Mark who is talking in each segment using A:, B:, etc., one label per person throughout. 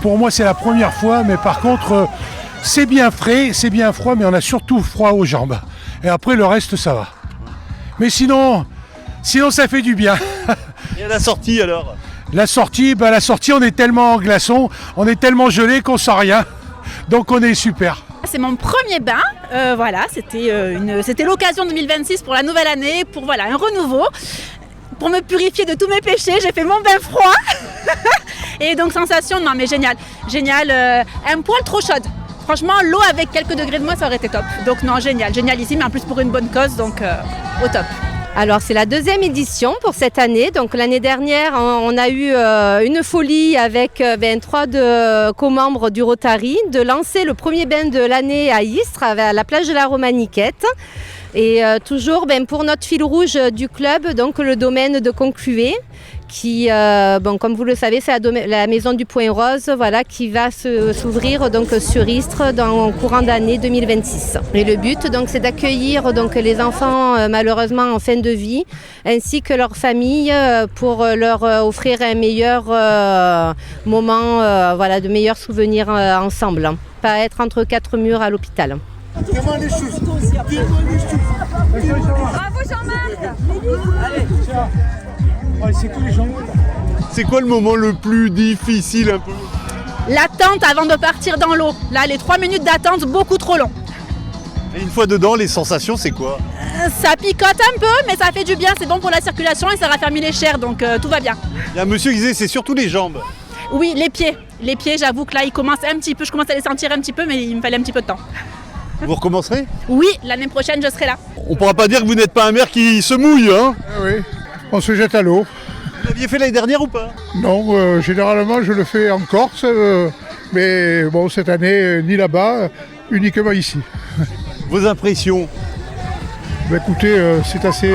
A: Pour moi, c'est la première fois, mais par contre, c'est bien frais, c'est bien froid, mais on a surtout froid aux jambes. Et après, le reste, ça va. Mais sinon ça fait du bien.
B: Et à la sortie alors?
A: La sortie, on est tellement en glaçon, on est tellement gelé qu'on sent rien. Donc on est super.
C: C'est mon premier bain, voilà, c'était l'occasion 2026 pour la nouvelle année, pour voilà, un renouveau. Pour me purifier de tous mes péchés, j'ai fait mon bain froid. Et donc sensation, non mais génial, un poil trop chaude. Franchement, l'eau avec quelques degrés de moins, ça aurait été top. Donc non, génialissime, mais en plus pour une bonne cause, donc au top.
D: Alors c'est la deuxième édition pour cette année. Donc l'année dernière, on a eu une folie avec 3 co-membres du Rotary de lancer le premier bain de l'année à Istres, à la plage de la Romaniquette. Et toujours pour notre fil rouge du club, donc le domaine de Conclué, qui, comme vous le savez, c'est la maison du Point Rose, voilà, qui va s'ouvrir donc sur Istres dans le courant d'année 2026. Et le but, donc, c'est d'accueillir donc les enfants malheureusement en fin de vie, ainsi que leurs familles, pour leur offrir un meilleur moment, de meilleurs souvenirs ensemble, hein. Pas être entre quatre murs à l'hôpital.
E: Bravo Jean-Marc. Allez,
B: c'est quoi le moment le plus difficile un peu?
C: L'attente avant de partir dans l'eau. Là, les 3 minutes d'attente, beaucoup trop long.
B: Et une fois dedans, les sensations, c'est quoi?
C: Ça picote un peu, mais ça fait du bien, c'est bon pour la circulation et ça raffermit les chairs, donc tout va bien.
B: Il y a un monsieur qui disait c'est surtout les jambes.
C: Oui, les pieds. Les pieds, j'avoue que là, ils commencent un petit peu, je commence à les sentir un petit peu, mais il me fallait un petit peu de temps.
B: Vous recommencerez?
C: Oui, l'année prochaine, je serai là.
B: On pourra pas dire que vous n'êtes pas un maire qui se mouille, hein?
A: Oui, on se jette à l'eau.
B: Vous l'aviez fait l'année dernière ou pas?
A: Non, généralement je le fais en Corse, mais bon, cette année, ni là-bas, uniquement ici.
B: Vos impressions?
A: Écoutez, c'est assez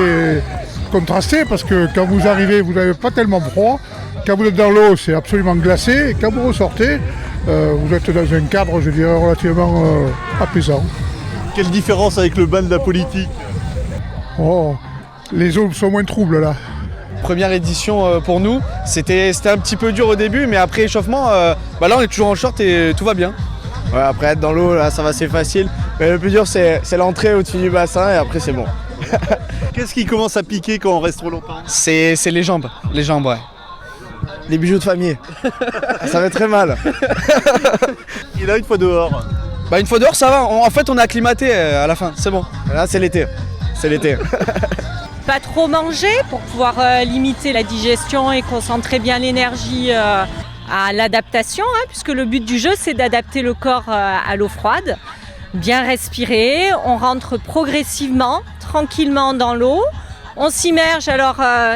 A: contrasté parce que quand vous arrivez, vous n'avez pas tellement froid. Quand vous êtes dans l'eau, c'est absolument glacé. Et quand vous ressortez, vous êtes dans un cadre, je dirais, relativement apaisant.
B: Quelle différence avec le bain de la politique?
A: Oh, les eaux sont moins troubles là.
F: Première édition pour nous, c'était un petit peu dur au début, mais après échauffement, là on est toujours en short et tout va bien. Ouais, après être dans l'eau, là ça va, c'est facile. Mais le plus dur c'est l'entrée au-dessus du bassin et après c'est bon.
B: Qu'est-ce qui commence à piquer quand on reste trop longtemps?
F: C'est les jambes ouais. Les bijoux de famille. Ça fait très mal.
B: Et là, une fois dehors?
F: Une fois dehors ça va, en fait on est acclimaté à la fin, c'est bon. Là c'est l'été.
G: Pas trop manger pour pouvoir limiter la digestion et concentrer bien l'énergie à l'adaptation, hein, puisque le but du jeu c'est d'adapter le corps à l'eau froide. Bien respirer, on rentre progressivement, tranquillement dans l'eau. On s'immerge, alors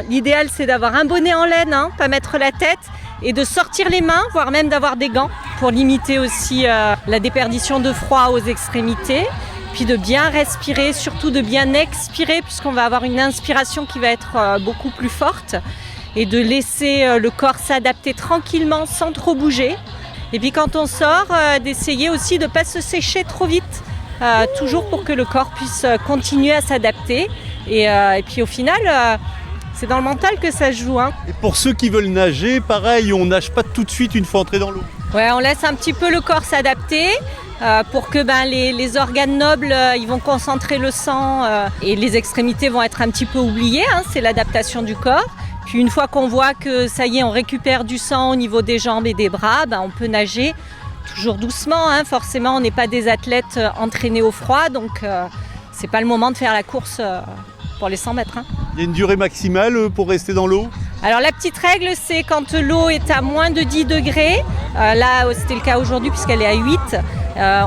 G: l'idéal c'est d'avoir un bonnet en laine, hein, pas mettre la tête, et de sortir les mains, voire même d'avoir des gants pour limiter aussi la déperdition de froid aux extrémités. Puis de bien respirer, surtout de bien expirer, puisqu'on va avoir une inspiration qui va être beaucoup plus forte, et de laisser le corps s'adapter tranquillement sans trop bouger. Et puis quand on sort, d'essayer aussi de ne pas se sécher trop vite, toujours pour que le corps puisse continuer à s'adapter. Et puis au final, c'est dans le mental que ça se joue, hein.
B: Et pour ceux qui veulent nager, pareil, on nage pas tout de suite une fois entré dans l'eau?
G: Ouais, on laisse un petit peu le corps s'adapter pour que les organes nobles ils vont concentrer le sang et les extrémités vont être un petit peu oubliées, hein, c'est l'adaptation du corps. Puis une fois qu'on voit que ça y est, on récupère du sang au niveau des jambes et des bras, on peut nager toujours doucement, hein. Forcément on n'est pas des athlètes entraînés au froid, donc c'est pas le moment de faire la course pour les 100 mètres. Hein.
B: Il y a une durée maximale pour rester dans l'eau?
G: Alors la petite règle c'est quand l'eau est à moins de 10 degrés, là c'était le cas aujourd'hui puisqu'elle est à 8,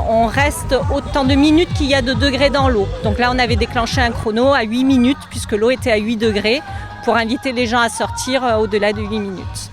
G: on reste autant de minutes qu'il y a de degrés dans l'eau. Donc là on avait déclenché un chrono à 8 minutes puisque l'eau était à 8 degrés pour inviter les gens à sortir au-delà de 8 minutes.